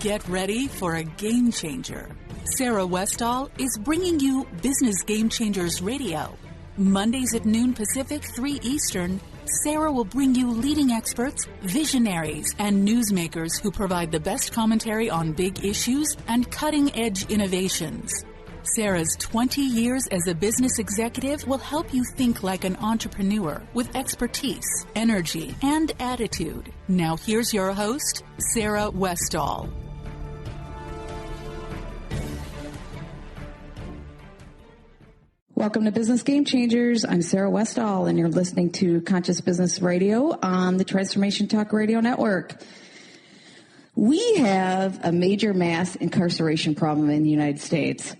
Get ready for a game changer. Sarah Westall is bringing you Business Game Changers Radio. Mondays at noon Pacific, 3 Eastern, Sarah will bring you leading experts, visionaries, and newsmakers who provide the best commentary on big issues and cutting-edge innovations. Sarah's 20 years as a business executive will help you think like an entrepreneur with expertise, energy, and attitude. Now here's your host, Sarah Westall. Welcome to Business Game Changers. I'm Sarah Westall, and you're listening to Conscious Business Radio on the Transformation Talk Radio Network. We have a major mass incarceration problem in the United States.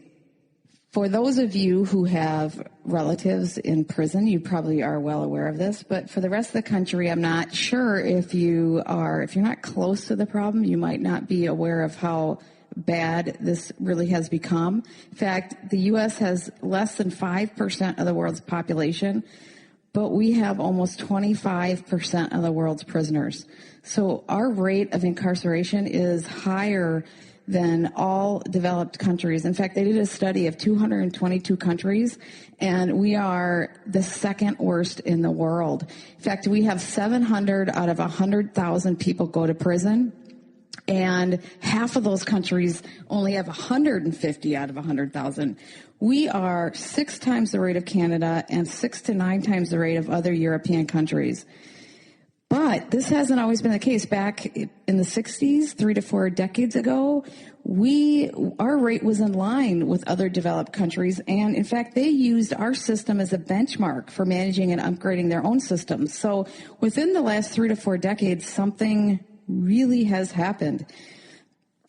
For those of you who have relatives in prison, you probably are well aware of this, but for the rest of the country, I'm not sure if you're not close to the problem, you might not be aware of how bad this really has become. In fact, the U.S. has less than 5% of the world's population, but we have almost 25% of the world's prisoners. So our rate of incarceration is higher than all developed countries. In fact, they did a study of 222 countries, and we are the second worst in the world. In fact, we have 700 out of 100,000 people go to prison, and half of those countries only have 150 out of 100,000. We are 6 times the rate of Canada and 6 to 9 times the rate of other European countries. But this hasn't always been the case. Back in the 60s, 3 to 4 decades ago, our rate was in line with other developed countries. And in fact, they used our system as a benchmark for managing and upgrading their own systems. So within the last 3 to 4 decades, something really has happened.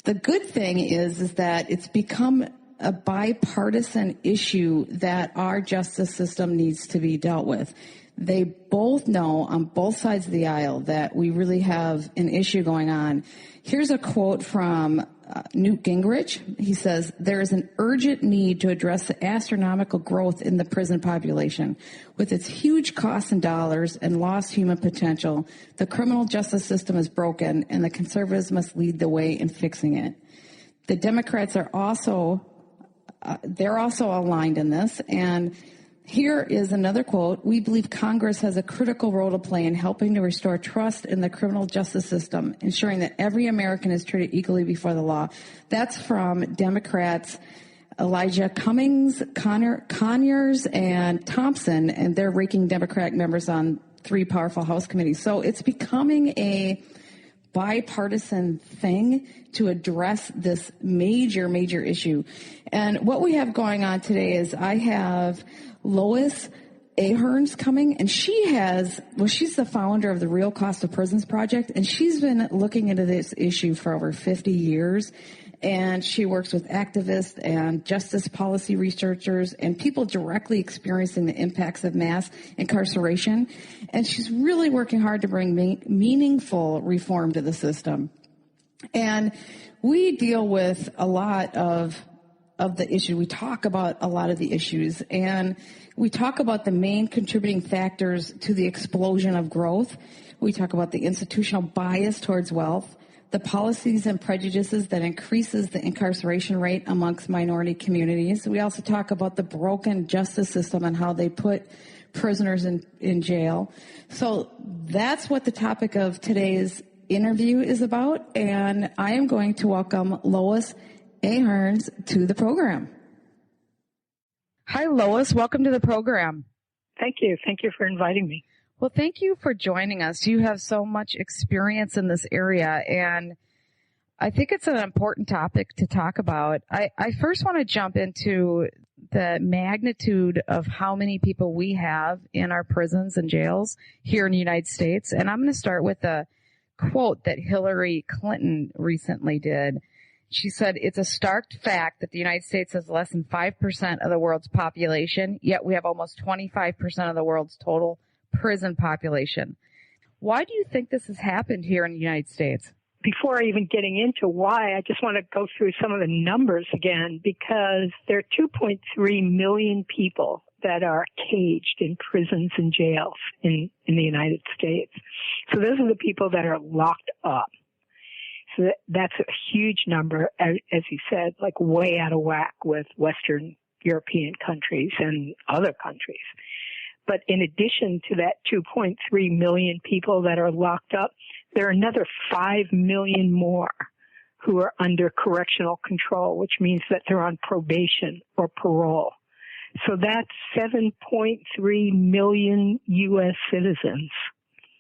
The good thing is that it's become a bipartisan issue that our justice system needs to be dealt with. They both know on both sides of the aisle that we really have an issue going on. Here's a quote from Newt Gingrich. He says, "There is an urgent need to address the astronomical growth in the prison population. With its huge costs in dollars and lost human potential, the criminal justice system is broken, and the conservatives must lead the way in fixing it." The Democrats are also aligned in this, and here is another quote. "We believe Congress has a critical role to play in helping to restore trust in the criminal justice system, ensuring that every American is treated equally before the law." That's from Democrats Elijah Cummings, Conyers, and Thompson, and they're ranking Democratic members on 3 powerful House committees. So it's becoming a bipartisan thing to address this major, major issue. And what we have going on today is I have Lois Ahearns coming, and she's the founder of the Real Cost of Prisons Project, and she's been looking into this issue for over 50 years. And she works with activists and justice policy researchers and people directly experiencing the impacts of mass incarceration. And she's really working hard to bring meaningful reform to the system. And we deal with a lot of the issue. We talk about a lot of the issues, and we talk about the main contributing factors to the explosion of growth. We talk about the institutional bias towards wealth, the policies and prejudices that increases the incarceration rate amongst minority communities. We also talk about the broken justice system and how they put prisoners in jail. So that's what the topic of today's interview is about, and I am going to welcome Lois Ahearns to the program. Hi, Lois. Welcome to the program. Thank you. Thank you for inviting me. Well, thank you for joining us. You have so much experience in this area, and I think it's an important topic to talk about. I first want to jump into the magnitude of how many people we have in our prisons and jails here in the United States. And I'm going to start with a quote that Hillary Clinton recently did. She said, "It's a stark fact that the United States has less than 5% of the world's population, yet we have almost 25% of the world's total prison population." Why do you think this has happened here in the United States? Before even getting into why, I just want to go through some of the numbers again, because there are 2.3 million people that are caged in prisons and jails in the United States. So those are the people that are locked up. that's a huge number, as you said, like way out of whack with Western European countries and other countries. But in addition to that 2.3 million people that are locked up, there are another 5 million more who are under correctional control, which means that they're on probation or parole. So that's 7.3 million U.S. citizens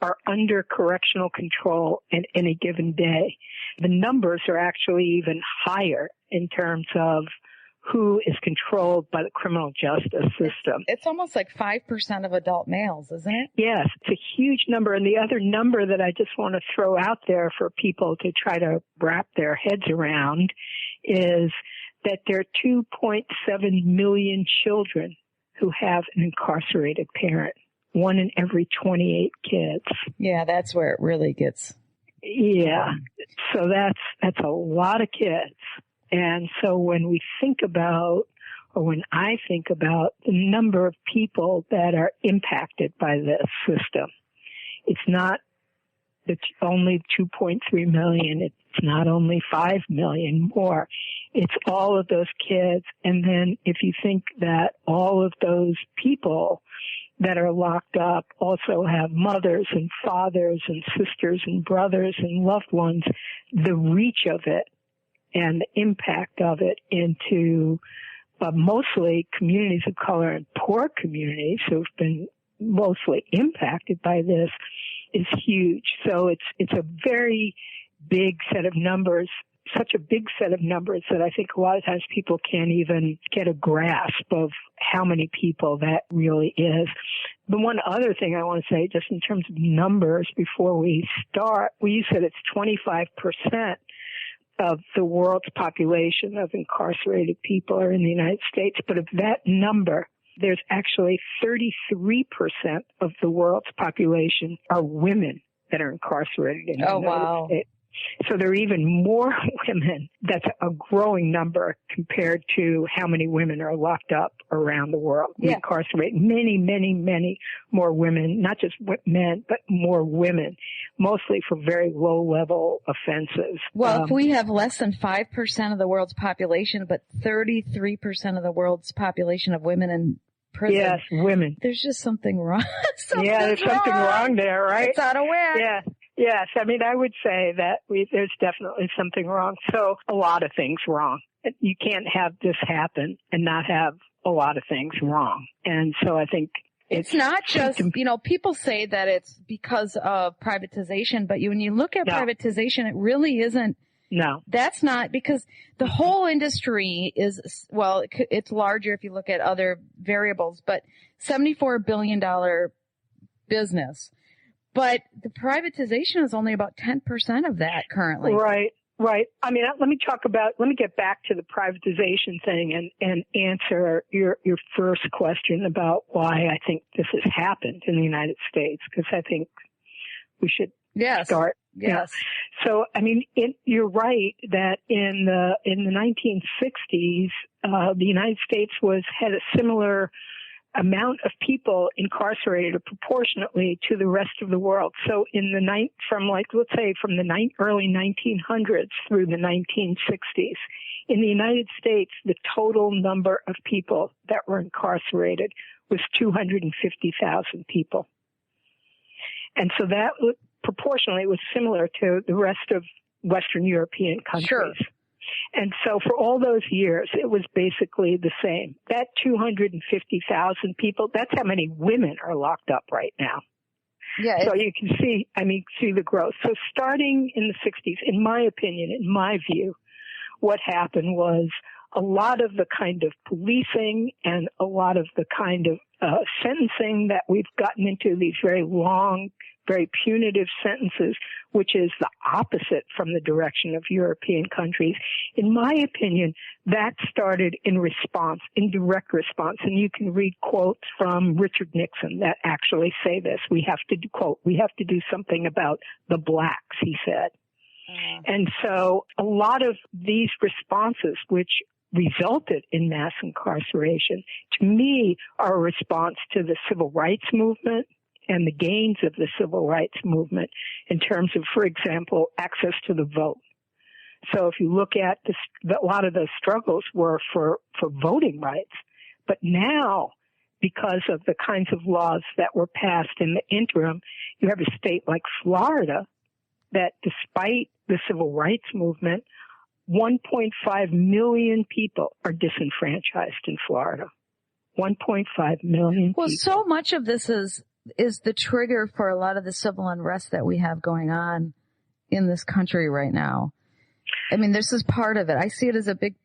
are under correctional control in any given day. The numbers are actually even higher in terms of who is controlled by the criminal justice system. It's almost like 5% of adult males, isn't it? Yes, it's a huge number. And the other number that I just want to throw out there for people to try to wrap their heads around is that there are 2.7 million children who have an incarcerated parent, 1 in every 28 kids. Yeah, that's where it really gets. Yeah. So that's a lot of kids. And so when we think about, or when I think about the number of people that are impacted by this system, it's not only 2.3 million. It's not only 5 million more. It's all of those kids. And then if you think that all of those people that are locked up also have mothers and fathers and sisters and brothers and loved ones, the reach of it and the impact of it into mostly communities of color and poor communities who've been mostly impacted by this is huge. So it's a very big set of numbers, such a big set of numbers that I think a lot of times people can't even get a grasp of how many people that really is. The one other thing I want to say, just in terms of numbers before we start, you said it's 25% of the world's population of incarcerated people are in the United States. But of that number, there's actually 33% of the world's population are women that are incarcerated in the United States. So there are even more women. That's a growing number compared to how many women are locked up around the world. We incarcerate many, many, many more women, not just men, but more women, mostly for very low-level offenses. Well, if we have less than 5% of the world's population, but 33% of the world's population of women in prison. Yes, women. There's just something wrong. There's something wrong there, right? It's out of whack. Yeah. Yes, I mean, I would say that there's definitely something wrong. So a lot of things wrong. You can't have this happen and not have a lot of things wrong. And so I think it's not just, people say that it's because of privatization, but when you look at privatization, it really isn't. No. That's not, because the whole industry is, well, it's larger if you look at other variables, but $74 billion business. But the privatization is only about 10% of that currently. Right. I mean, let me get back to the privatization thing and answer your first question about why I think this has happened in the United States, because I think we should start. Yes. So, I mean, you're right that in the 1960s, the United States had a similar amount of people incarcerated proportionately to the rest of the world. So from the early 1900s through the 1960s, in the United States, the total number of people that were incarcerated was 250,000 people. And so that proportionally was similar to the rest of Western European countries. Sure. And so for all those years, it was basically the same. That 250,000 people, that's how many women are locked up right now. Yeah. So you can see the growth. So starting in the 60s, in my opinion, in my view, what happened was a lot of the kind of policing and a lot of the kind of sentencing that we've gotten into, these very long, very punitive sentences, which is the opposite from the direction of European countries. In my opinion, that started in direct response. And you can read quotes from Richard Nixon that actually say this. We have to do something about the blacks, he said. And so a lot of these responses, which resulted in mass incarceration, to me, are a response to the civil rights movement and the gains of the civil rights movement in terms of, for example, access to the vote. So if you look at a lot of those struggles were for voting rights. But now, because of the kinds of laws that were passed in the interim, you have a state like Florida that, despite the civil rights movement, 1.5 million people are disenfranchised in Florida. 1.5 million people. Well, so much of this is the trigger for a lot of the civil unrest that we have going on in this country right now. I mean, this is part of it. I see it as a big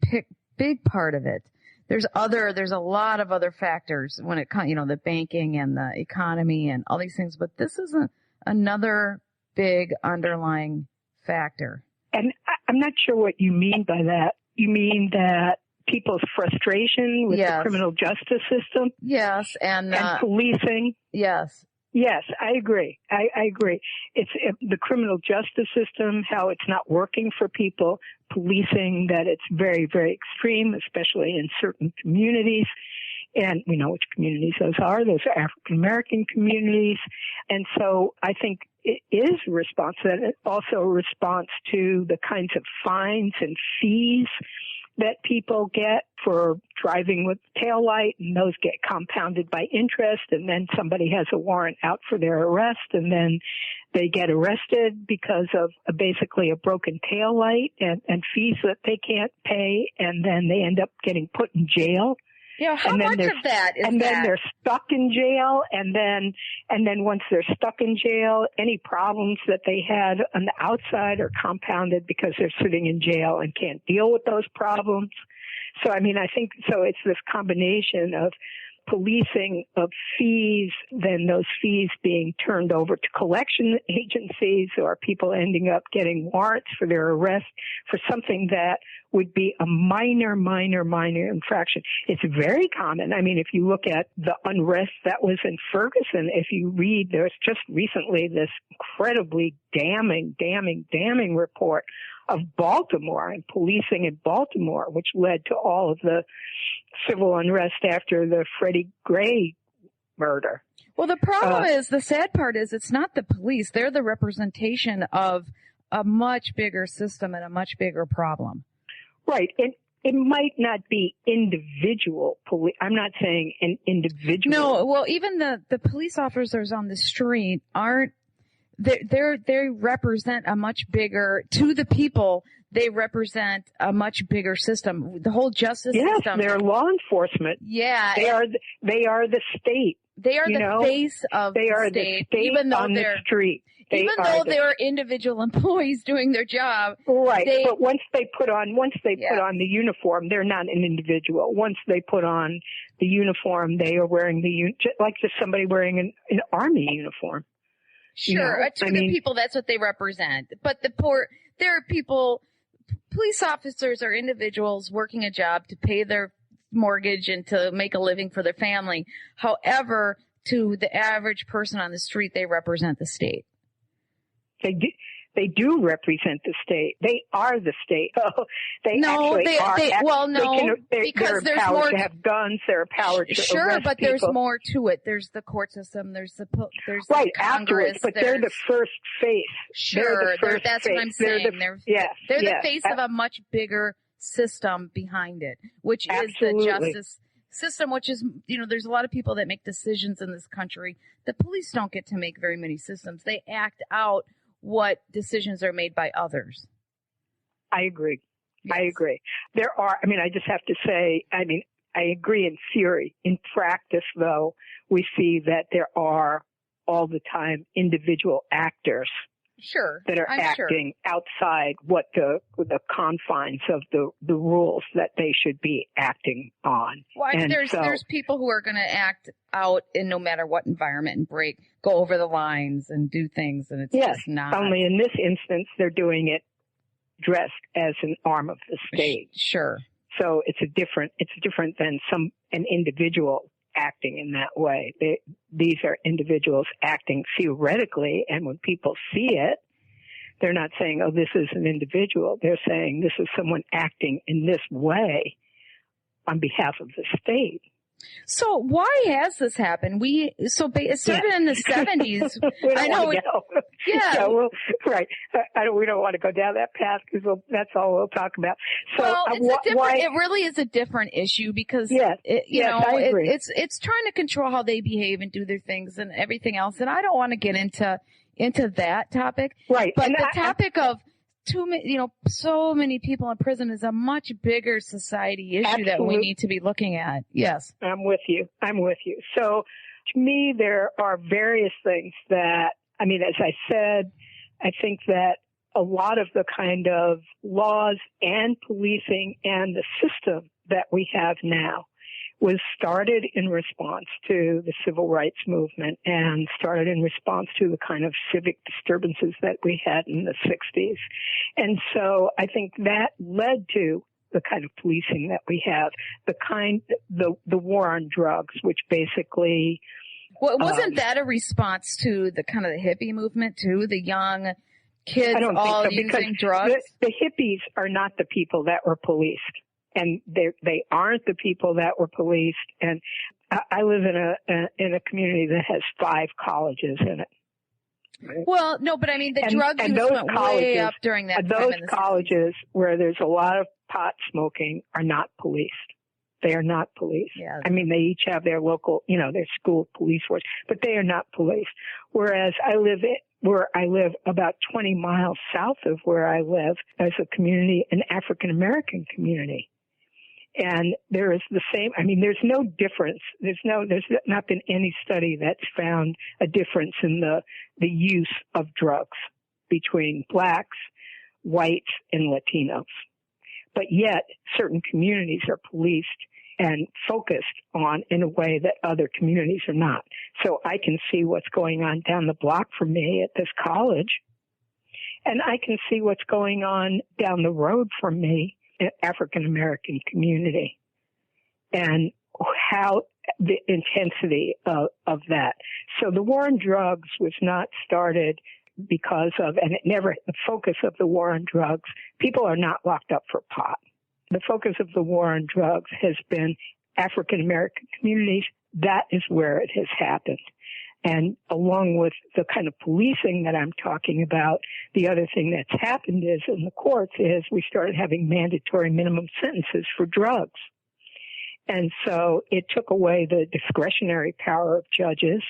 part of it. There's a lot of other factors when it comes, the banking and the economy and all these things, but this is another big underlying factor. And I'm not sure what you mean by that. You mean that people's frustration with the criminal justice system? Yes. And policing? Yes. Yes, I agree. I agree. It's the criminal justice system, how it's not working for people, policing, that it's very, very extreme, especially in certain communities. And we know which communities those are. Those are African American communities. And so I think it is a response, and also a response to the kinds of fines and fees that people get for driving with taillight, and those get compounded by interest, and then somebody has a warrant out for their arrest, and then they get arrested because of basically a broken taillight and fees that they can't pay, and then they end up getting put in jail. Yeah, how much of that is and then they're stuck in jail, and then once they're stuck in jail, any problems that they had on the outside are compounded because they're sitting in jail and can't deal with those problems. So, I mean, I think so it's this combination of policing of fees, then those fees being turned over to collection agencies, or people ending up getting warrants for their arrest for something that would be a minor infraction. It's very common. I mean, if you look at the unrest that was in Ferguson, if you read, there's just recently this incredibly damning report of Baltimore and policing in Baltimore, which led to all of the civil unrest after the Freddie Gray murder. Well, the problem is, the sad part is, it's not the police. They're the representation of a much bigger system and a much bigger problem. Right. And it might not be individual police. I'm not saying an individual. No, well, even the police officers on the street aren't, they represent a much bigger, to the people, they represent a much bigger system. The whole justice system. Yes, they're law enforcement. Yeah. They are the state. They are the face of the state. They are the state even though on the street. Even though they're individual employees doing their job. Right. But once they put on the uniform, they're not an individual. Once they put on the uniform, they are wearing like just somebody wearing an army uniform. Sure. To the people, that's what they represent. But there are people, police officers are individuals working a job to pay their mortgage and to make a living for their family. However, to the average person on the street, they represent the state. They do represent the state. They are the state. They are. Because they're there's more to have guns. They're empowered to Sure, arrest but people. There's more to it. There's the court system. There's the Congress. Afterwards, but they're the first face. Sure, that's what I'm saying. They're the face of a much bigger system behind it, which Absolutely. is the justice system, which is, there's a lot of people that make decisions in this country. The police don't get to make very many systems. They act out what decisions are made by others. I agree. Yes. I agree. I just have to say, I agree in theory. In practice, though, we see that there are all the time individual actors. Sure. That are acting outside what the confines of the rules that they should be acting on. Well, there's people who are going to act out in no matter what environment and go over the lines and do things, and it's just not. Only in this instance, they're doing it dressed as an arm of the state. Sure. So it's different than an individual acting in that way. These are individuals acting theoretically, and when people see it, they're not saying, oh, this is an individual. They're saying this is someone acting in this way on behalf of the state. So why has this happened? It started in the 70s. I know. Yeah. So right. We don't want to go down that path because that's all we'll talk about. So, well, it really is a different issue because, I agree. It's trying to control how they behave and do their things and everything else. And I don't want to get into that topic. Right. But the topic of so many people in prison is a much bigger society issue Absolutely. that we need to be looking at. Yes. I'm with you. So to me, there are various things that, as I said, I think that a lot of the kind of laws and policing and the system that we have now was started in response to the civil rights movement and started in response to the kind of civic disturbances that we had in the 60s. And so I think that led to the kind of policing that we have, the war on drugs, which basically... Well, wasn't that a response to the kind of the hippie movement too? The young kids all using drugs? The hippies are not the people that were policed. And they aren't the people that were policed. And I live in a community that has 5 colleges in it. Right? Well, no, but the drug use went way up during that time. Those colleges where there's a lot of pot smoking are not policed. They are not policed. Yeah. They each have their local, their school police force, but they are not policed. Whereas I live about 20 miles south of where I live as a community, an African American community. And there is the same, there's no difference. There's not been any study that's found a difference in the use of drugs between blacks, whites, and Latinos. But yet, certain communities are policed and focused on in a way that other communities are not. So I can see what's going on down the block from me at this college, and I can see what's going on down the road from me African American community and how the intensity of that. So the war on drugs was not started because of, and the focus of the war on drugs, people are not locked up for pot. The focus of the war on drugs has been African American communities. That is where it has happened. And along with the kind of policing that I'm talking about, the other thing that's happened is in the courts is we started having mandatory minimum sentences for drugs. And so it took away the discretionary power of judges.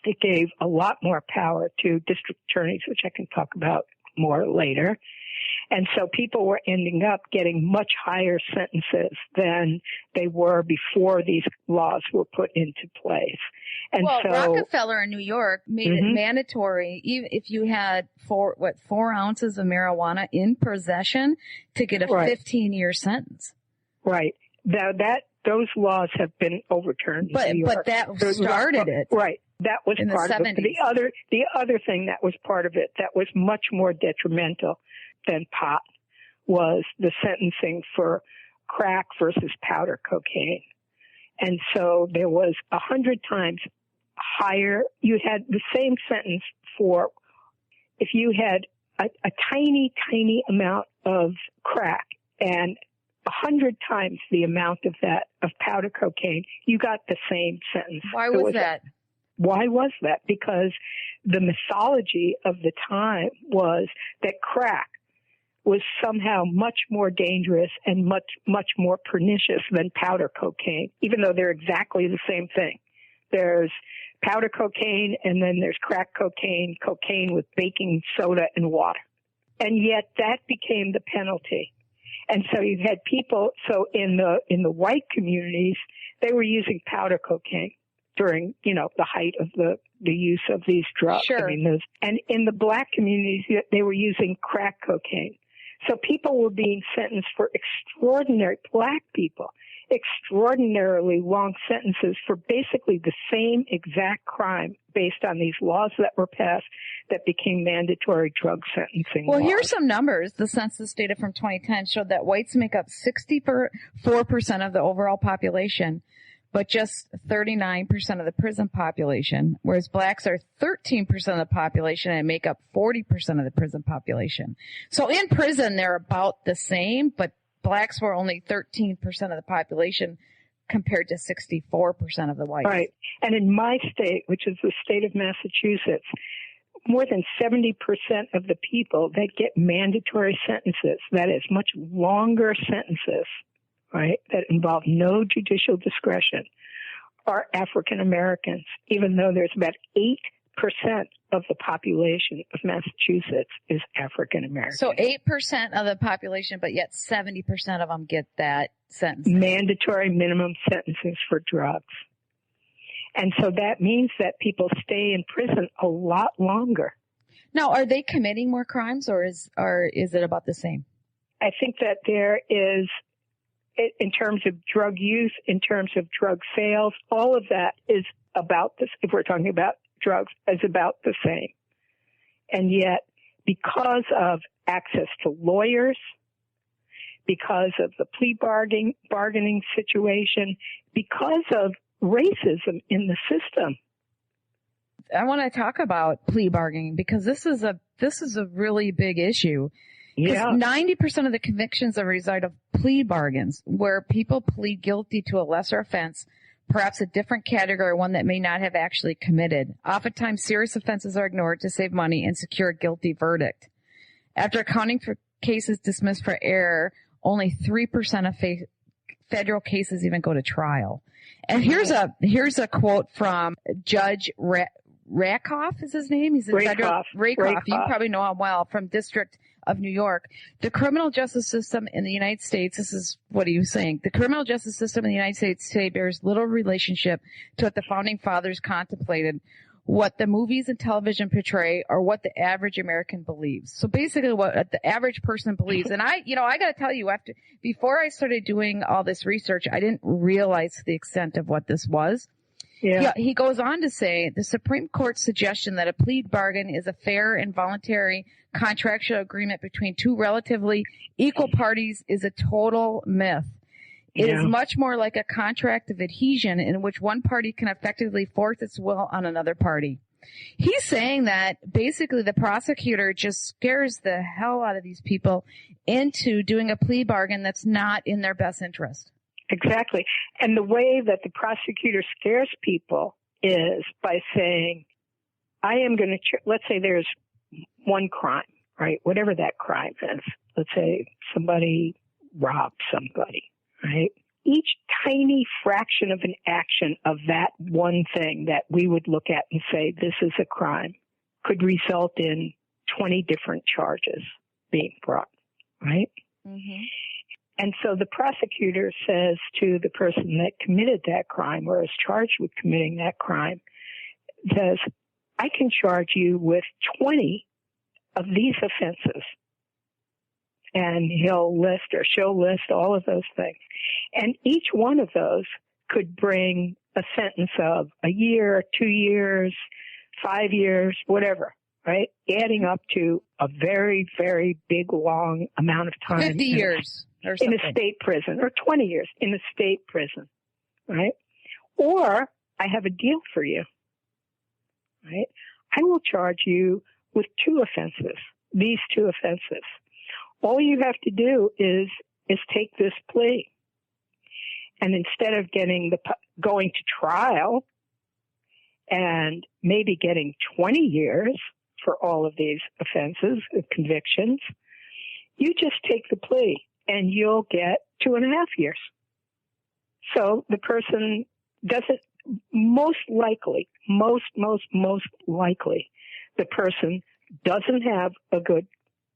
It gave a lot more power to district attorneys, which I can talk about more later. And so people were ending up getting much higher sentences than they were before these laws were put into place. And Rockefeller in New York made it mandatory, even if you had 4 ounces of marijuana in possession, to get a 15-year sentence. Right. Now those laws have been overturned. But that started it. Right. That was part of it. The other thing that was part of it that was much more detrimental than pot was the sentencing for crack versus powder cocaine. And so there was 100 times higher. You had the same sentence for if you had a tiny, tiny amount of crack and 100 times the amount of that, of powder cocaine, you got the same sentence. Why was that? Why was that? Because the mythology of the time was that crack was somehow much more dangerous and much, much more pernicious than powder cocaine, even though they're exactly the same thing. There's powder cocaine and then there's crack cocaine, cocaine with baking soda and water. And yet that became the penalty. And so you had people, so in the white communities, they were using powder cocaine during, the height of the use of these drugs. Sure. And in the black communities, they were using crack cocaine. So people were being sentenced for black people, extraordinarily long sentences for basically the same exact crime based on these laws that were passed that became mandatory drug sentencing laws. Here's some numbers. The census data from 2010 showed that whites make up 64% of the overall population, but just 39% of the prison population, whereas blacks are 13% of the population and make up 40% of the prison population. So in prison, they're about the same, but blacks were only 13% of the population compared to 64% of the whites. Right. And in my state, which is the state of Massachusetts, more than 70% of the people that get mandatory sentences, that is much longer sentences, right, that involve no judicial discretion, are African Americans, even though there's about 8% of the population of Massachusetts is African American. So 8% of the population, but yet 70% of them get that sentence. Mandatory minimum sentences for drugs. And so that means that people stay in prison a lot longer. Now, are they committing more crimes, or is it about the same? I think that there is, in terms of drug use, in terms of drug sales, all of that is about this. If we're talking about drugs, is about the same. And yet, because of access to lawyers, because of the plea bargaining situation, because of racism in the system. I want to talk about plea bargaining because this is a really big issue. Yeah. 90% of the convictions are a result of plea bargains, where people plead guilty to a lesser offense, perhaps a different category, one that may not have actually committed. Oftentimes, serious offenses are ignored to save money and secure a guilty verdict. After accounting for cases dismissed for error, only 3% of federal cases even go to trial. And here's a quote from Judge Rakoff is his name. He's Rakoff. Rakoff. You probably know him well, from District of New York. The criminal justice system in the United States, this is what he was saying, the criminal justice system in the United States today bears little relationship to what the founding fathers contemplated, what the movies and television portray, or what the average American believes. So basically what the average person believes. And I got to tell you, before I started doing all this research, I didn't realize the extent of what this was. Yeah. He goes on to say the Supreme Court's suggestion that a plea bargain is a fair and voluntary contractual agreement between two relatively equal parties is a total myth. It is much more like a contract of adhesion in which one party can effectively force its will on another party. He's saying that basically the prosecutor just scares the hell out of these people into doing a plea bargain that's not in their best interest. Exactly. And the way that the prosecutor scares people is by saying, I am going to, let's say there's one crime, right? Whatever that crime is. Let's say somebody robbed somebody. Right? Each tiny fraction of an action of that one thing that we would look at and say, this is a crime, could result in 20 different charges being brought, right? Mm-hmm. And so the prosecutor says to the person that committed that crime or is charged with committing that crime, says, I can charge you with 20 of these offenses. And she'll list all of those things. And each one of those could bring a sentence of a year, 2 years, 5 years, whatever, right? Adding up to a very, very big, long amount of time. 50 years or something. In a state prison, or 20 years in a state prison, right? Or I have a deal for you, right? I will charge you with 2 offenses, these 2 offenses. All you have to do is take this plea. And instead of going to trial and maybe getting 20 years for all of these offenses, convictions, you just take the plea and you'll get 2.5 years. So the person doesn't, most likely, the person doesn't have a good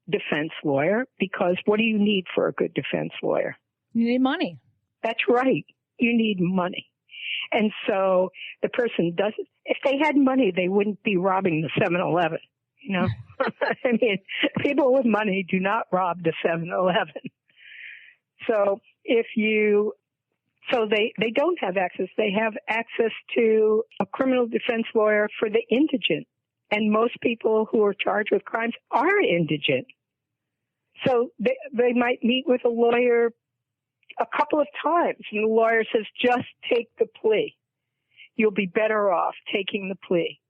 defense lawyer, because what do you need for a good defense lawyer? You need money. That's right. You need money. And so the person doesn't, if they had money, they wouldn't be robbing the 7-Eleven, you know? I mean, people with money do not rob the 7-Eleven. So they don't have access. They have access to a criminal defense lawyer for the indigent. And most people who are charged with crimes are indigent. So they might meet with a lawyer a couple of times, and the lawyer says, just take the plea. You'll be better off taking the plea.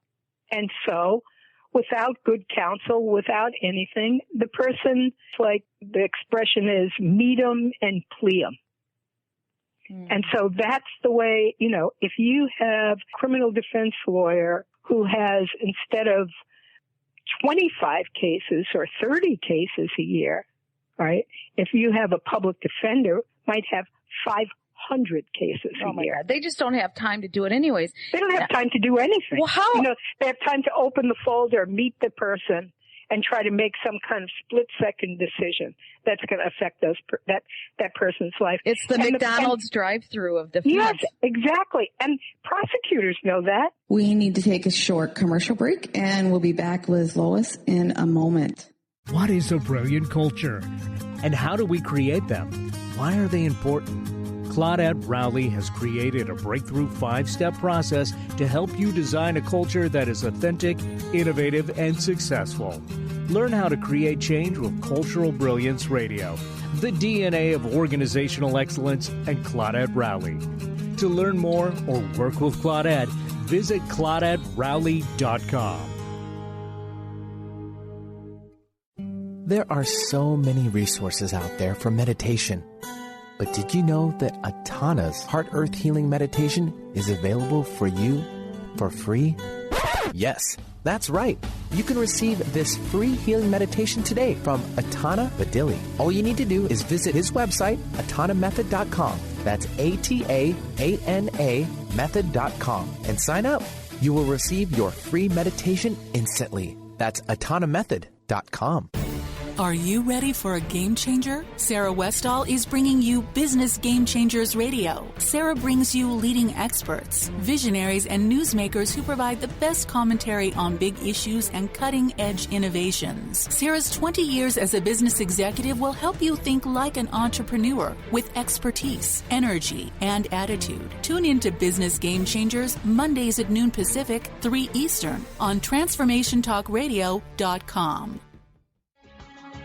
And so, without good counsel, without anything, the person, like the expression is, meet 'em and plea 'em. And so that's the way, if you have a criminal defense lawyer who has, instead of 25 cases or 30 cases a year, right, if you have a public defender, might have 500 cases a year. God. They just don't have time to do it anyways. They don't have time to do anything. Well, how? They have time to open the folder, meet the person, and try to make some kind of split-second decision that's going to affect that person's life. It's the McDonald's drive-through of defense. Yes, exactly. And prosecutors know that. We need to take a short commercial break, and we'll be back with Lois in a moment. What is a brilliant culture? And how do we create them? Why are they important? Claudette Rowley has created a breakthrough 5-step process to help you design a culture that is authentic, innovative, and successful. Learn how to create change with Cultural Brilliance Radio, the DNA of organizational excellence, and Claudette Rowley. To learn more or work with Claudette, visit ClaudetteRowley.com. There are so many resources out there for meditation. But did you know that Atana's Heart Earth Healing Meditation is available for you for free? Yes, that's right. You can receive this free healing meditation today from Atana Badili. All you need to do is visit his website, atanamethod.com. That's ATAANA method.com, and sign up. You will receive your free meditation instantly. That's atanamethod.com. Are you ready for a game changer? Sarah Westall is bringing you Business Game Changers Radio. Sarah brings you leading experts, visionaries, and newsmakers who provide the best commentary on big issues and cutting-edge innovations. Sarah's 20 years as a business executive will help you think like an entrepreneur with expertise, energy, and attitude. Tune in to Business Game Changers Mondays at noon Pacific, 3 Eastern on TransformationTalkRadio.com.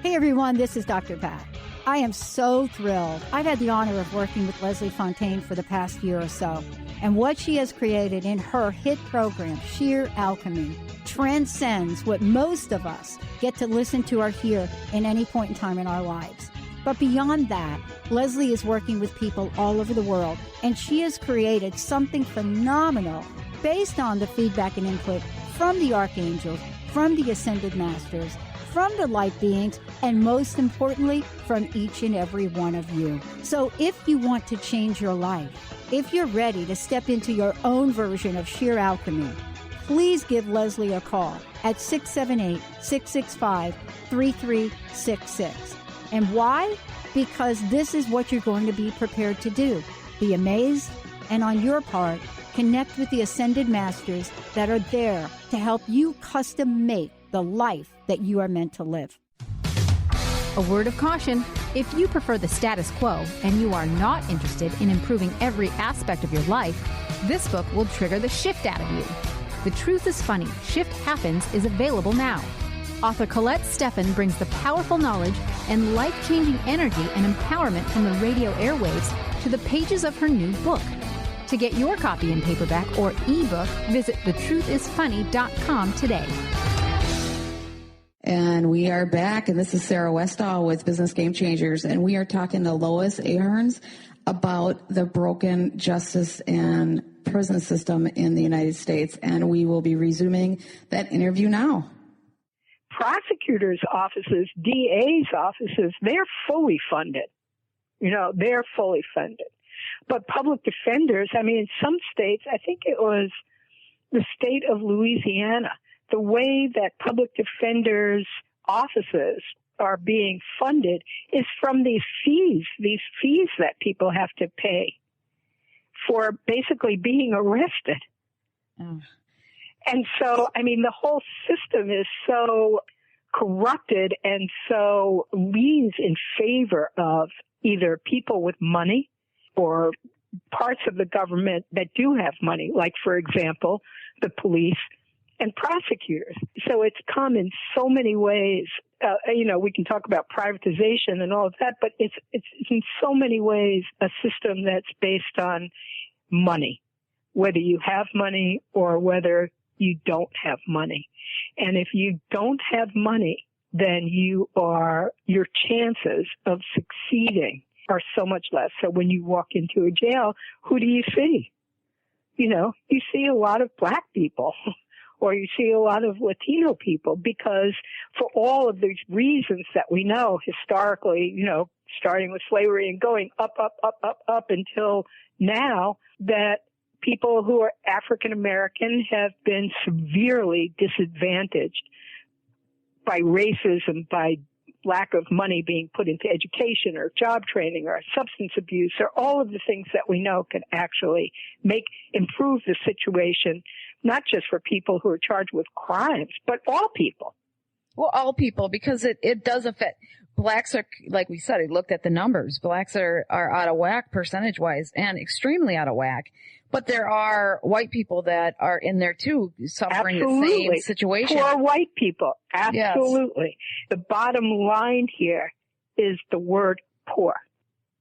Hey everyone, this is Dr. Pat. I am so thrilled. I've had the honor of working with Leslie Fontaine for the past year or so, and what she has created in her hit program, Sheer Alchemy, transcends what most of us get to listen to or hear in any point in time in our lives. But beyond that, Leslie is working with people all over the world, and she has created something phenomenal based on the feedback and input from the archangels, from the ascended masters, from the light beings, and most importantly, from each and every one of you. So if you want to change your life, if you're ready to step into your own version of sheer alchemy, please give Leslie a call at 678-665-3366. And why? Because this is what you're going to be prepared to do. Be amazed, and on your part, connect with the ascended masters that are there to help you custom make the life that you are meant to live. A word of caution: if you prefer the status quo and you are not interested in improving every aspect of your life, this book will trigger the shift out of you. The Truth is Funny, Shift Happens is available now. Author Colette Steffen brings the powerful knowledge and life-changing energy and empowerment from the radio airwaves to the pages of her new book. To get your copy in paperback or ebook, visit thetruthisfunny.com today. And we are back, and this is Sarah Westall with Business Game Changers, and we are talking to Lois Ahrens about the broken justice and prison system in the United States, and we will be resuming that interview now. Prosecutors' offices, DA's offices, they're fully funded. They're fully funded. But public defenders, in some states, I think it was the state of Louisiana, the way that public defenders' offices are being funded is from these fees that people have to pay for basically being arrested. Oh. And so, the whole system is so corrupted and so leans in favor of either people with money or parts of the government that do have money, like, for example, the police and prosecutors. So it's come in so many ways. We can talk about privatization and all of that, but it's in so many ways a system that's based on money, whether you have money or whether you don't have money. And if you don't have money, then your chances of succeeding are so much less. So when you walk into a jail, who do you see? You see a lot of black people or you see a lot of Latino people because for all of these reasons that we know historically, starting with slavery and going up until now, that people who are African American have been severely disadvantaged by racism, by lack of money being put into education or job training or substance abuse or all of the things that we know can actually improve the situation, not just for people who are charged with crimes, but all people. Well, all people, because it does affect blacks are, like we said, I looked at the numbers. Blacks are out of whack percentage wise and extremely out of whack. But there are white people that are in there too, suffering Absolutely. the same situation. Poor white people. Absolutely. Yes. The bottom line here is the word poor.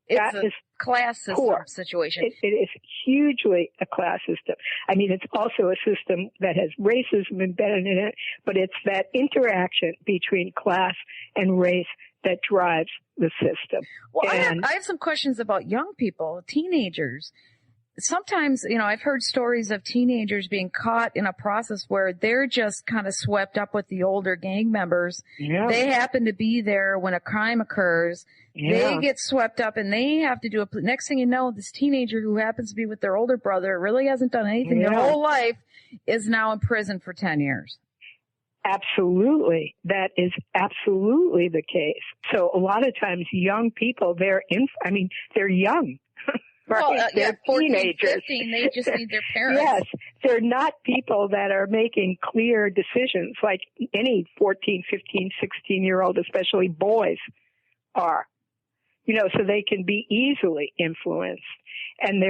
It's a class system poor. situation. It is hugely a class system. I mean, it's also a system that has racism embedded in it, but it's that interaction between class and race that drives the system. Well, I have some questions about young people, teenagers. Sometimes, I've heard stories of teenagers being caught in a process where they're just kind of swept up with the older gang members. Yeah. They happen to be there when a crime occurs. Yeah. They get swept up and they have to do next thing you know, this teenager who happens to be with their older brother really hasn't done anything their whole life is now in prison for 10 years. Absolutely. That is absolutely the case. So a lot of times young people, they're young. Right? Well, they're 14, teenagers. 15, they just need their parents. Yes. They're not people that are making clear decisions like any 14, 15, 16-year-old, especially boys, are. So they can be easily influenced. And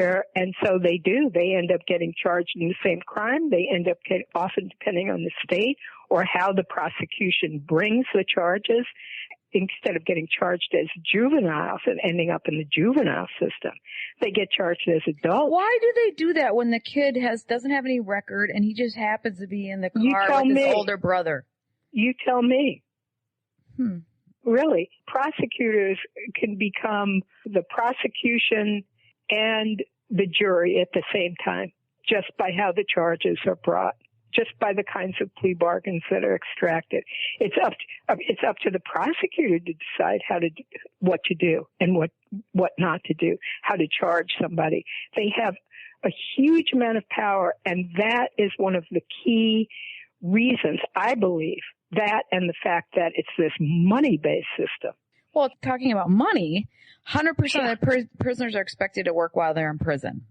so they do. They end up getting charged in the same crime. They end up often depending on the state or how the prosecution brings the charges. Instead of getting charged as juveniles and ending up in the juvenile system, they get charged as adults. Why do they do that when the kid doesn't have any record and he just happens to be in the car with his older brother? You tell me. Really, prosecutors can become the prosecution and the jury at the same time, just by how the charges are brought. Just by the kinds of plea bargains that are extracted. It's up to the prosecutor to decide what to do and what not to do, how to charge somebody. They have a huge amount of power, and that is one of the key reasons, I believe, that and the fact that it's this money-based system. Well, talking about money, 100% of the prisoners are expected to work while they're in prison.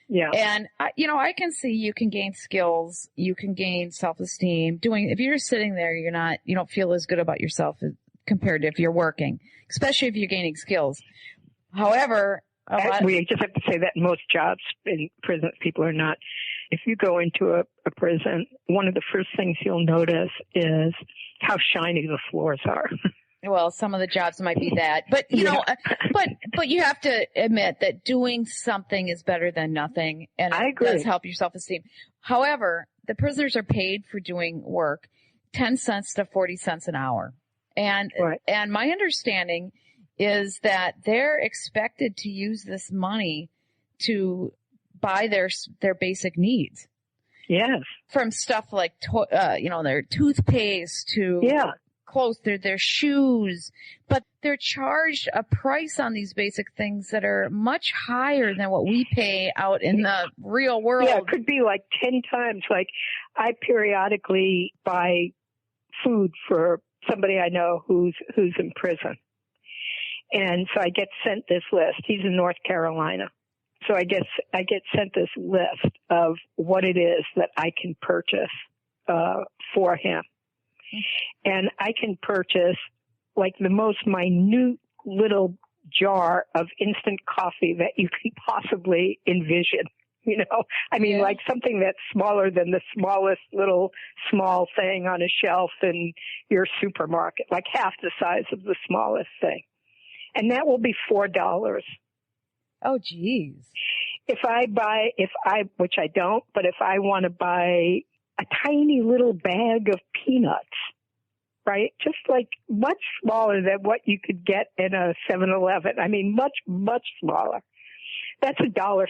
Yeah. And, I can see you can gain skills, you can gain self-esteem if you're just sitting there, you don't feel as good about yourself compared to if you're working, especially if you're gaining skills. However, we just have to say that most jobs in prison, people are not. If you go into a prison, one of the first things you'll notice is how shiny the floors are. Well, some of the jobs might be that, but but you have to admit that doing something is better than nothing, and I agree. It does help your self-esteem. However, the prisoners are paid for doing work 10 cents to 40 cents an hour. And my understanding is that they're expected to use this money to buy their basic needs. Yes. From stuff like, their toothpaste to clothes, their shoes, but they're charged a price on these basic things that are much higher than what we pay out in the real world. Yeah, it could be like 10 times. Like I periodically buy food for somebody I know who's in prison. And so I get sent this list. He's in North Carolina. So I get sent this list of what it is that I can purchase for him. And I can purchase like the most minute little jar of instant coffee that you can possibly envision. Like something that's smaller than the smallest little small thing on a shelf in your supermarket, like half the size of the smallest thing. And that will be $4. Oh, geez. Which I don't, but if I want to buy a tiny little bag of peanuts, right? Just like much smaller than what you could get in a 7-Eleven. I mean, much, much smaller. That's $1.50.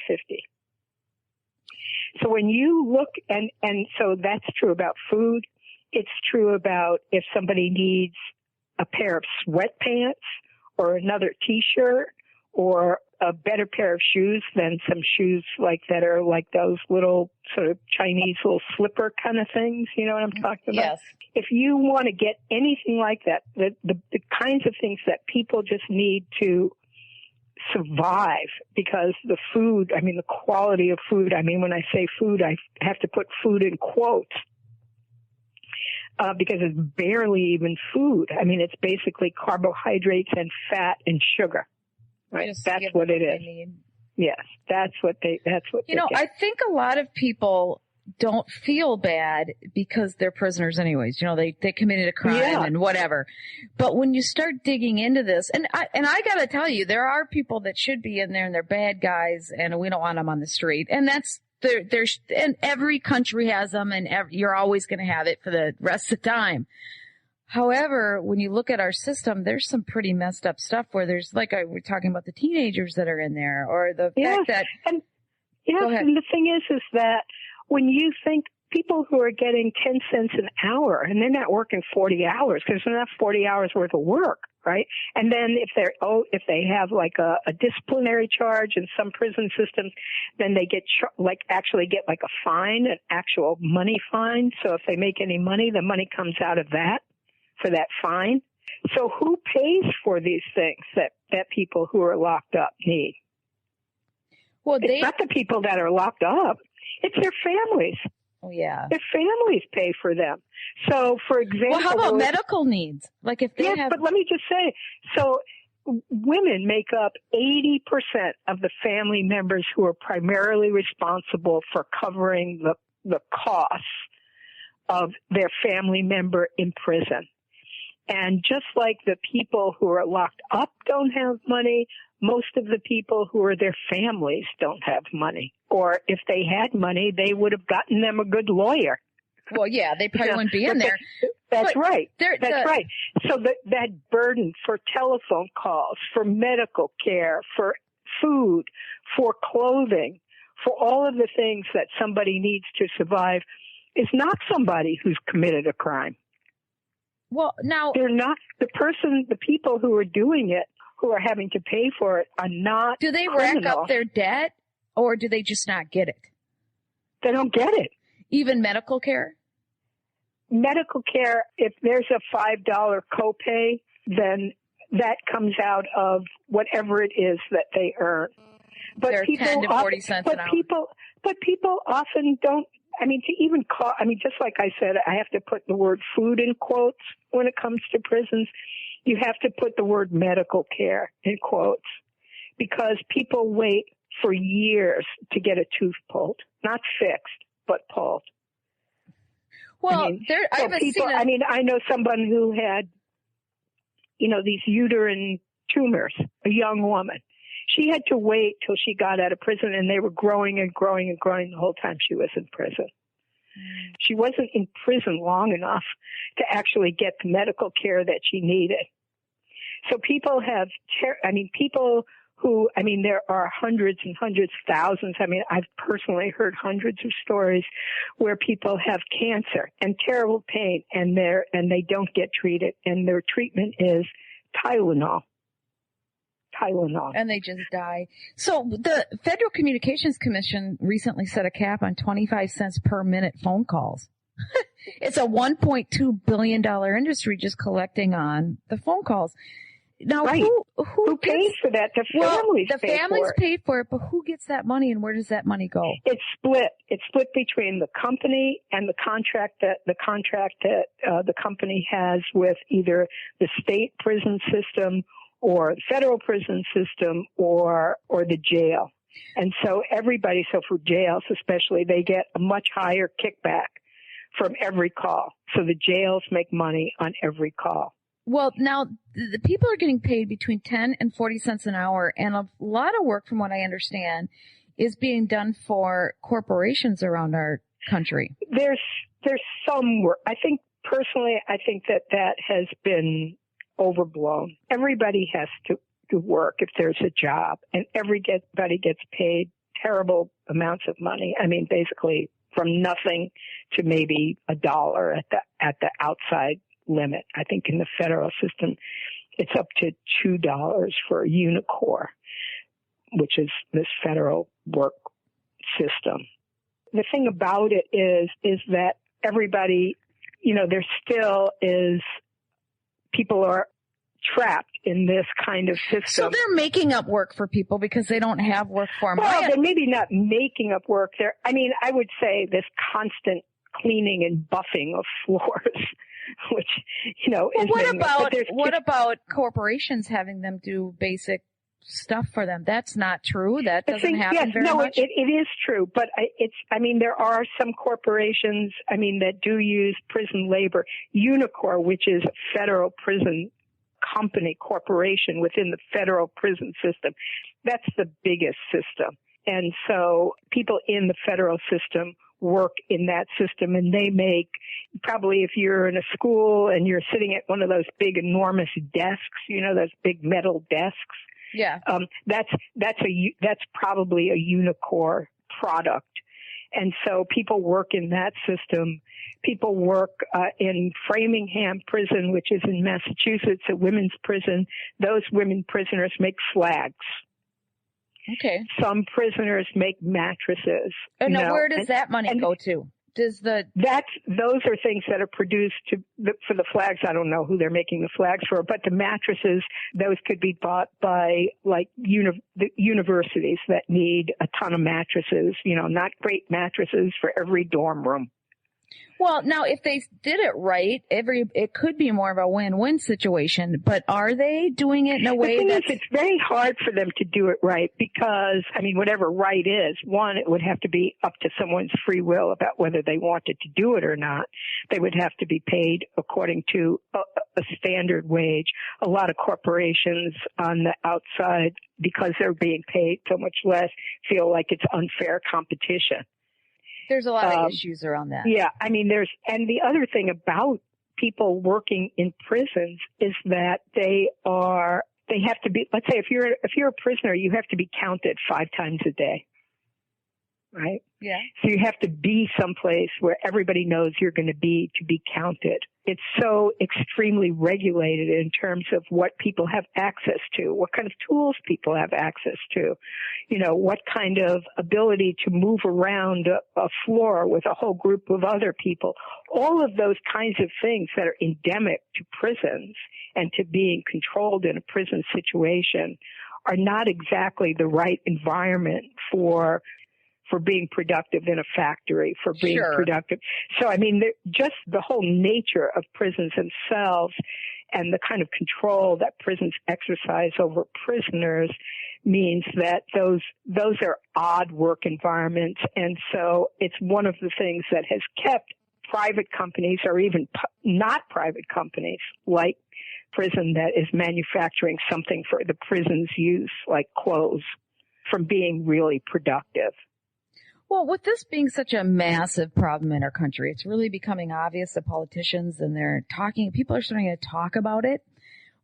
So when you look, and so that's true about food. It's true about if somebody needs a pair of sweatpants or another T-shirt or a better pair of shoes than some shoes like that are like those little sort of Chinese little slipper kind of things. You know what I'm talking about? Yes. If you want to get anything like that, the kinds of things that people just need to survive, because the food, I mean, the quality of food, I mean, when I say food, I have to put food in quotes, because it's barely even food. I mean, it's basically carbohydrates and fat and sugar. Right? That's what it is. Yes, that's what they get. I think a lot of people don't feel bad because they're prisoners anyways. They committed a crime and whatever. But when you start digging into this, and I got to tell you, there are people that should be in there and they're bad guys and we don't want them on the street. And that's, and every country has them, and you're always going to have it for the rest of the time. However, when you look at our system, there's some pretty messed up stuff where there's, like we're talking about the teenagers that are in there, or the fact that. And the thing is that when you think people who are getting 10 cents an hour and they're not working 40 hours because they're not 40 hours worth of work, right? And then if they have like a disciplinary charge in some prison systems, then they actually get like a fine, an actual money fine. So if they make any money, the money comes out of that for that fine. So who pays for these things that people who are locked up need? Well, it's not the people that are locked up. It's their families. Oh, yeah. Their families pay for them. So, for example... Well, how about medical needs? Like if they have... but let me just say, so women make up 80% of the family members who are primarily responsible for covering the costs of their family member in prison. And just like the people who are locked up don't have money, most of the people who are their families don't have money. Or if they had money, they would have gotten them a good lawyer. Well, yeah, they probably wouldn't be in there. That's right. That's right. So that burden for telephone calls, for medical care, for food, for clothing, for all of the things that somebody needs to survive is not somebody who's committed a crime. Well, now they're not the people who are doing it, who are having to pay for it, are not. Do they rack up their debt, or do they just not get it? They don't get it. Even medical care? Medical care, if there's a $5 copay, then that comes out of whatever it is that they earn. But they're people 10 to 40 cents an hour. But people often don't. I mean, to even call, just like I said, I have to put the word food in quotes when it comes to prisons. You have to put the word medical care in quotes, because people wait for years to get a tooth pulled, not fixed, but pulled. Well, I know someone who had, these uterine tumors, a young woman. She had to wait till she got out of prison, and they were growing and growing and growing the whole time she was in prison. She wasn't in prison long enough to actually get the medical care that she needed. So people have, there are hundreds and hundreds, thousands. I've personally heard hundreds of stories where people have cancer and terrible pain, and they don't get treated, and their treatment is Tylenol. And they just die. So the Federal Communications Commission recently set a cap on 25 cents per minute phone calls. It's a $1.2 billion industry just collecting on the phone calls. Now, right. Who pays for that? The families pay for it, but who gets that money, and where does that money go? It's split. It's split between the company and the contract that the company has with either the state prison system or the federal prison system or the jail. And so for jails especially, they get a much higher kickback from every call. So the jails make money on every call. Well, now the people are getting paid between 10 and 40 cents an hour, and a lot of work, from what I understand, is being done for corporations around our country. There's some work. I think Personally, I think that has been overblown. Everybody has to work if there's a job, and everybody gets paid terrible amounts of money. I mean, basically from nothing to maybe $1 at the outside limit. I think in the federal system, it's up to $2 for a Unicor, which is this federal work system. The thing about it is that everybody, there still is, people are trapped in this kind of system. So they're making up work for people because they don't have work for them. Well, they're maybe not making up work. I would say this constant cleaning and buffing of floors, which, well, what about corporations having them do basic stuff for them? That's not true. That doesn't happen very much. It is true, but there are some corporations, that do use prison labor. Unicor, which is a federal prison corporation within the federal prison system, that's the biggest system. And so people in the federal system work in that system, and they make, probably if you're in a school and you're sitting at one of those big enormous desks, those big metal desks. Yeah. That's probably a Unicor product. And so people work in that system. People work in Framingham Prison, which is in Massachusetts, a women's prison. Those women prisoners make flags. Okay. Some prisoners make mattresses. And now where does that money go to? Those are things that are produced for the flags. I don't know who they're making the flags for, but the mattresses, those could be bought by the universities that need a ton of mattresses, not great mattresses for every dorm room. Well, now, if they did it right, it could be more of a win-win situation, but are they doing it in a way it's very hard for them to do it right because, whatever right is, one, it would have to be up to someone's free will about whether they wanted to do it or not. They would have to be paid according to a standard wage. A lot of corporations on the outside, because they're being paid so much less, feel like it's unfair competition. There's a lot of issues around that. Yeah, and the other thing about people working in prisons is that they have to be, let's say if you're a prisoner, you have to be counted 5 times a day. Right? Yeah. So you have to be someplace where everybody knows you're going to be counted. It's so extremely regulated in terms of what people have access to, what kind of tools people have access to, what kind of ability to move around a floor with a whole group of other people. All of those kinds of things that are endemic to prisons and to being controlled in a prison situation are not exactly the right environment for being productive in a factory, for being productive. So, just the whole nature of prisons themselves and the kind of control that prisons exercise over prisoners means that those are odd work environments. And so it's one of the things that has kept private companies, or even not private companies, like prison that is manufacturing something for the prison's use, like clothes, from being really productive. Well, with this being such a massive problem in our country, it's really becoming obvious that politicians and people are starting to talk about it.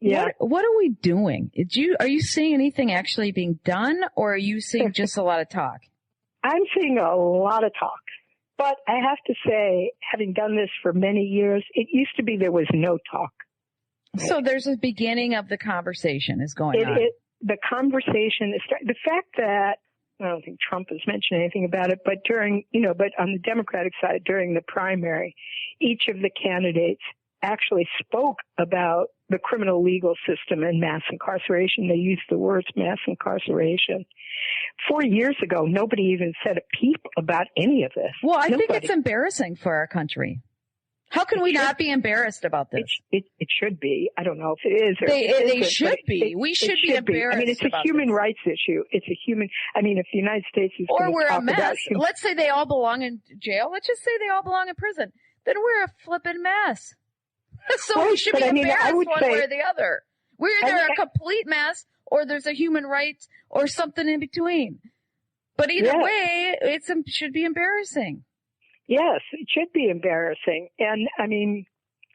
Yeah. What are we doing? Are you seeing anything actually being done, or are you seeing just a lot of talk? I'm seeing a lot of talk. But I have to say, having done this for many years, it used to be there was no talk. So there's a beginning of the conversation is going on. The conversation is the fact that I don't think Trump has mentioned anything about it, but but on the Democratic side, during the primary, each of the candidates actually spoke about the criminal legal system and mass incarceration. They used the words mass incarceration. 4 years ago, nobody even said a peep about any of this. Well, I think it's embarrassing for our country. How can we not be embarrassed about this? It should be. I don't know if it is. Or they should be. We should be embarrassed. It's a human rights issue. If the United States is or we're a mess. Let's say they all belong in jail. Let's just say they all belong in prison. Then we're a flippin' mess. So we should be embarrassed one way or the other. We're either a complete mess or there's a human rights or something in between. But either way, should be embarrassing. Yes, it should be embarrassing. And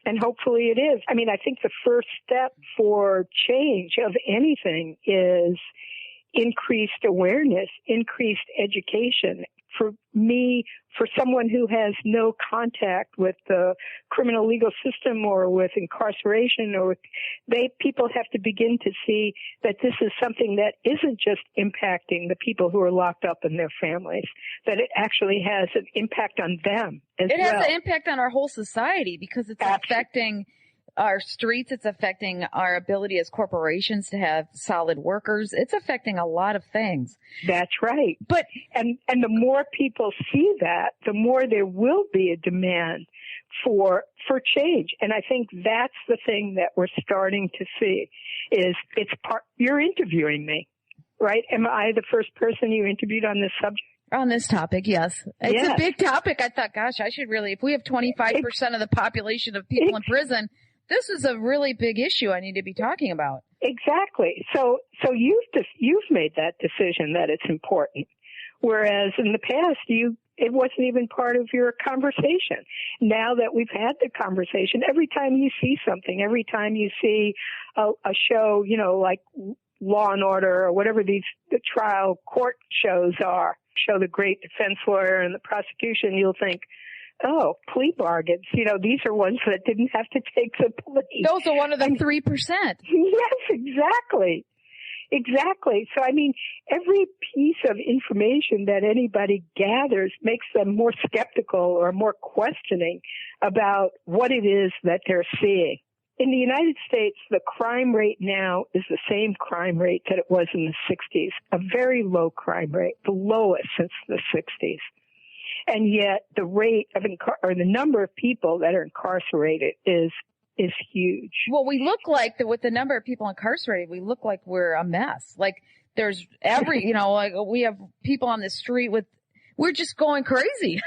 And hopefully it is. I mean, I think the first step for change of anything is increased awareness, increased education. For me, for someone who has no contact with the criminal legal system or with incarceration, or people have to begin to see that this is something that isn't just impacting the people who are locked up and their families, that it actually has an impact on them as well. It has an impact on our whole society because it's affecting our streets. It's affecting our ability as corporations to have solid workers. It's affecting a lot of things. That's right. But and the more people see that, the more there will be a demand for change. And I think that's the thing that we're starting to see is you're interviewing me, right? Am I the first person you interviewed on this subject? On this topic, yes. It's a big topic. I thought, gosh, I should really, if we have 25% of the population of people in prison, this is a really big issue I need to be talking about. Exactly. So you've made that decision that it's important, whereas in the past it wasn't even part of your conversation. Now that we've had the conversation, every time you see something, every time you see a show, like Law and Order or whatever the trial court shows are, show the great defense lawyer and the prosecution, you'll think, oh, plea bargains. These are ones that didn't have to take the plea. Those are one of the 3%. Yes, exactly. Exactly. So, I mean, every piece of information that anybody gathers makes them more skeptical or more questioning about what it is that they're seeing. In the United States, the crime rate now is the same crime rate that it was in the 60s, a very low crime rate, the lowest since the 60s. And yet the rate of the number of people that are incarcerated is huge. Well, we look like with the number of people incarcerated, we look like we're a mess. Like there's like we have people on the street we're just going crazy.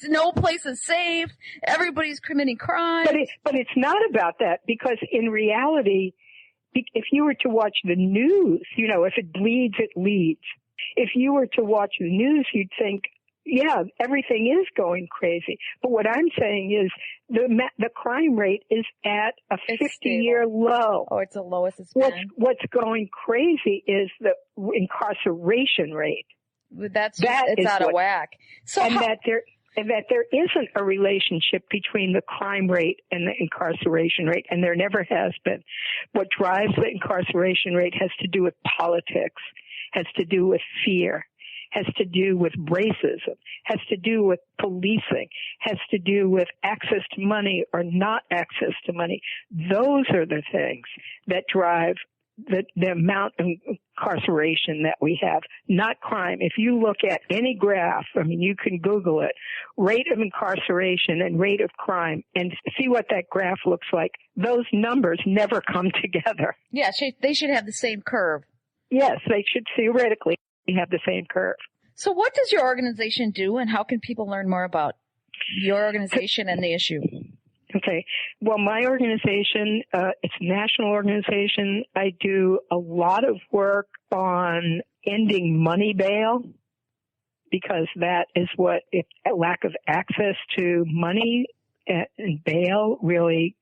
No place is safe. Everybody's committing crime. But it's not about that, because in reality, if you were to watch the news, if it bleeds, it leads. If you were to watch the news, you'd think, yeah, everything is going crazy. But what I'm saying is the crime rate is at a 50-year low. Oh, it's the lowest it's been. What's going crazy is the incarceration rate. It's out of whack. So that there isn't a relationship between the crime rate and the incarceration rate, and there never has been. What drives the incarceration rate has to do with politics, has to do with fear, has to do with racism, has to do with policing, has to do with access to money or not access to money. Those are the things that drive the amount of incarceration that we have, not crime. If you look at any graph, you can Google it, rate of incarceration and rate of crime, and see what that graph looks like. Those numbers never come together. Yeah, they should have the same curve. Yes, they should theoretically have the same curve. So what does your organization do, and how can people learn more about your organization and the issue? Okay. Well, my organization, it's a national organization. I do a lot of work on ending money bail, because that is lack of access to money and bail really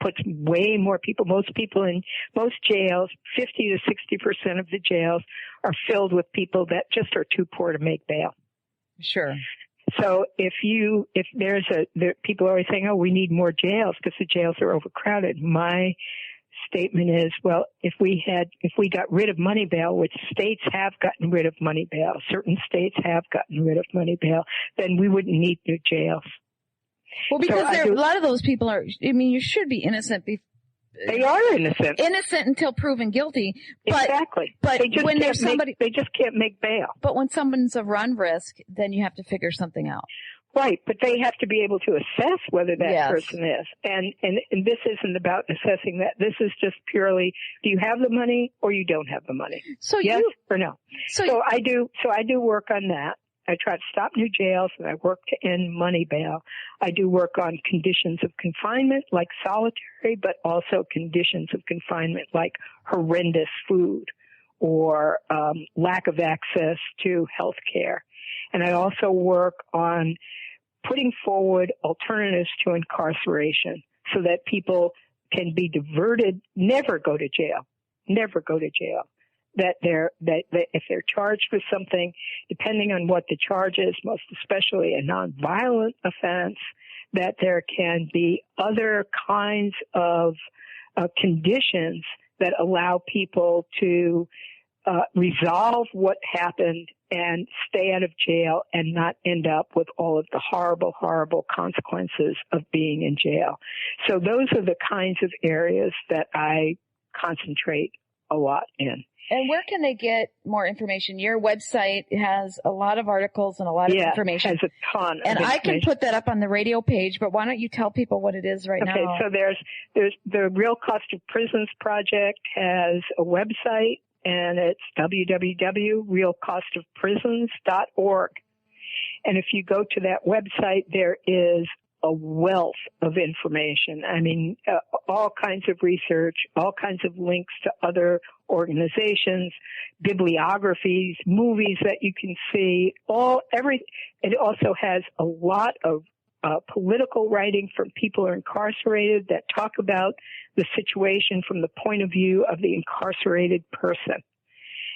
puts way more people, most people in most jails, 50 to 60% of the jails are filled with people that just are too poor to make bail. Sure. So people are always saying, oh, we need more jails because the jails are overcrowded. My statement is, well, if we got rid of money bail, which states have gotten rid of money bail, certain states have gotten rid of money bail, then we wouldn't need new jails. Well, because a lot of those people you should be innocent. They are innocent. Innocent until proven guilty. But, exactly. But when there's somebody, they just can't make bail. But when someone's a run risk, then you have to figure something out. Right, but they have to be able to assess whether that person is. And this isn't about assessing that. This is just purely, do you have the money or you don't have the money? So yes or no? So I do work on that. I try to stop new jails, and I work to end money bail. I do work on conditions of confinement like solitary, but also conditions of confinement like horrendous food or lack of access to health care. And I also work on putting forward alternatives to incarceration, so that people can be diverted, never go to jail. That if they're charged with something, depending on what the charge is, most especially a nonviolent offense, that there can be other kinds of conditions that allow people to resolve what happened and stay out of jail and not end up with all of the horrible, horrible consequences of being in jail. So those are the kinds of areas that I concentrate a lot in. And where can they get more information? Your website has a lot of articles and a lot of information. It has a ton of information. And I can put that up on the radio page, but why don't you tell people what it is right now? Okay, so there's the Real Cost of Prisons Project has a website, and it's www.realcostofprisons.org. And if you go to that website, there is a wealth of information. I mean, all kinds of research, all kinds of links to other organizations, bibliographies, movies that you can see, it also has a lot of political writing from people who are incarcerated that talk about the situation from the point of view of the incarcerated person.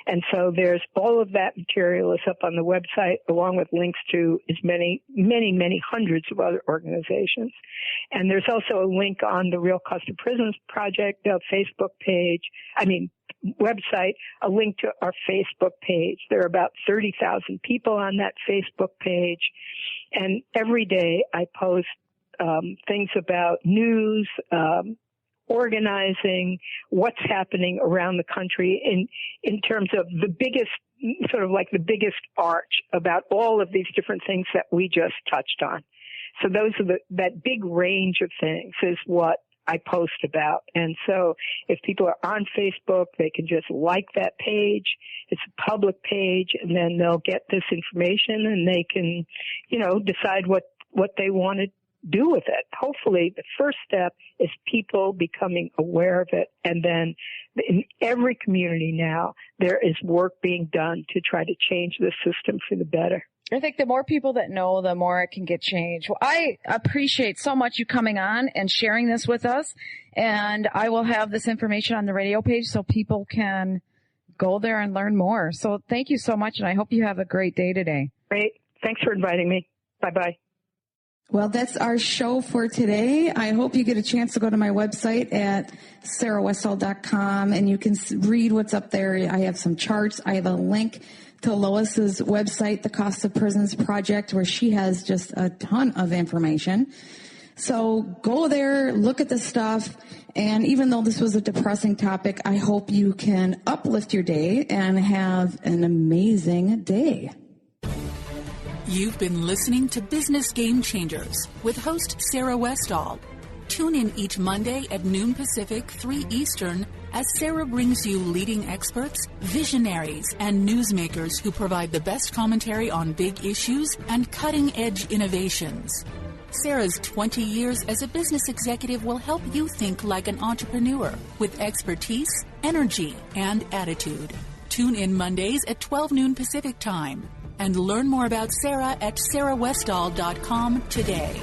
And so there's all of that material is up on the website, along with links to as many hundreds of other organizations. And there's also a link on the Real Cost of Prisons Project Facebook page, website, a link to our Facebook page. There are about 30,000 people on that Facebook page. And every day I post things about news, organizing, what's happening around the country in terms of the biggest arch about all of these different things that we just touched on. So those are that big range of things is what I post about. And so if people are on Facebook, they can just like that page. It's a public page, and then they'll get this information and they can, decide what they want to do with it. Hopefully the first step is people becoming aware of it. And then in every community now, there is work being done to try to change the system for the better. I think the more people that know, the more it can get changed. Well, I appreciate so much you coming on and sharing this with us. And I will have this information on the radio page so people can go there and learn more. So thank you so much. And I hope you have a great day today. Great. Thanks for inviting me. Bye-bye. Well, that's our show for today. I hope you get a chance to go to my website at sarahwestall.com and you can read what's up there. I have some charts. I have a link to Lois's website, the Cost of Prisons Project, where she has just a ton of information. So go there, look at the stuff, and even though this was a depressing topic, I hope you can uplift your day and have an amazing day. You've been listening to Business Game Changers with host Sarah Westall. Tune in each Monday at noon Pacific, 3 Eastern, as Sarah brings you leading experts, visionaries, and newsmakers who provide the best commentary on big issues and cutting-edge innovations. Sarah's 20 years as a business executive will help you think like an entrepreneur with expertise, energy, and attitude. Tune in Mondays at 12 noon Pacific Time. And learn more about Sarah at sarahwestall.com today.